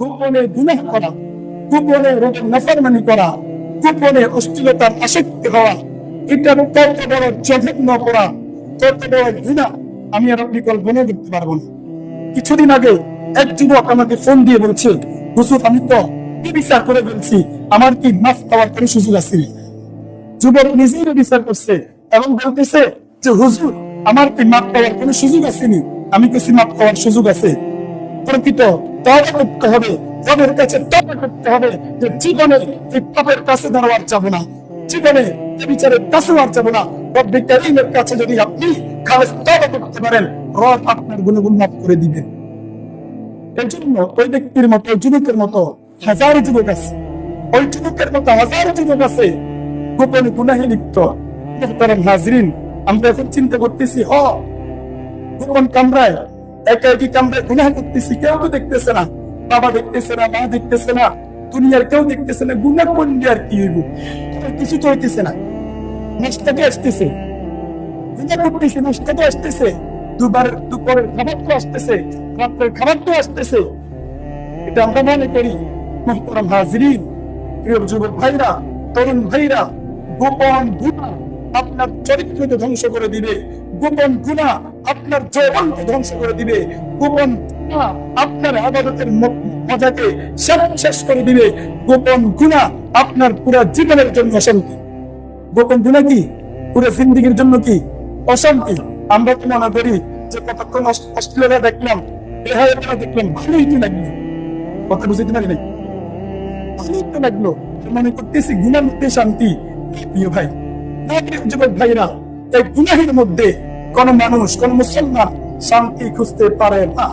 গোপনে গুনাহ করা, গোপনে নাফরমানি করা, গোপনে অশ্লীলতার আসক্তি হওয়া, এটা কত বড় জঘন্য অপরাধ, কত বড় গুনাহ, আমি আর আপনি কল্পনা করতে পারবো না। কিছুদিন আগে এক যুবক আমাকে ফোন দিয়ে বলছে, হুজুর আমি তো বিচার করে ফেলছি, আমার কি মাফ পাওয়ার কোনো সুযোগ আছে? যুবক নিজেই বিচার করছে এবং বলতেছে যে হুজুর আমার কি মাফ পাওয়ার কোনো সুযোগ আসেনি? আমি কিছু মাফ পাওয়ার সুযোগ আছে। প্রকৃত তওবা করতে হবে, রবের কাছে তওবা করতে হবে যে জীবনে এই পাপের কাছে দাঁড়াবার যাবো না, জীবনে এই বিচারের কাছে আর যাবো না। রব্বে কারীমের কাছে যদি আপনি খালেস তওবা করতে পারেন, রব আপনার গুনাহ মাফ করে দিবেন। এর জন্য ওই ব্যক্তির মতো, যুবকের মতো হাজারো যুবক আছে, ওই যুবকের মতো হাজারো যুবক আছে গোপনে গুনাহে লিপ্ত। মুহতারাম হাজরিন, আমরা এখন চিন্তা করতেছি গোপন কামরায় একা একই কামরায় গুনাহ করতেছি, কেউ তো দেখতেছে না, বাবা দেখতেছে না, মা দেখতেছে না, দুনিয়ার কেউ দেখতেছে না, গুনাহ করলে আর কি হইব? কিছু তো হইতেছে না, নেশাতে আসতেছে, গুনাহ করতেছে, নেশাতে আসতেছে, দুপুরের খাবার তো আসতেছে, রাত্রের খাবার তো আসতেছে, এটা আমরা মনে করি। মুহতারাম হাজরিন, প্রিয় যুবক ভাইরা, তরুণ ভাইরা, গোপন গুনাহ আপনার চরিত্রকে ধ্বংস করে দিবে, গোপন গুনাহ আপনার যৌবনকে ধ্বংস করে দিবে, গোপন গুনাহ আপনার ইবাদতের মজাকে শেষ করে দিবে, গোপন গুনাহ আপনার পুরো জীবনের জন্য অশান্তি। গোপন গুনাহ কি পুরো জিন্দেগীর জন্য কি অশান্তি। আমরা তো মনে করি যে কতক্ষণ অস্ট্রেলিয়া দেখলাম, বেহায়া দেখলাম, ভালোই তো লাগলো, কথা বুঝতে পারি নাই, ভালোই তো লাগলো, মনে করতেছি গুনার মধ্যে শান্তি। প্রিয় ভাই, যুবক ভাইরা, এই গুনাহের মধ্যে কোন মানুষ, কোন মুসলমান শান্তি খুঁজতে পারে না।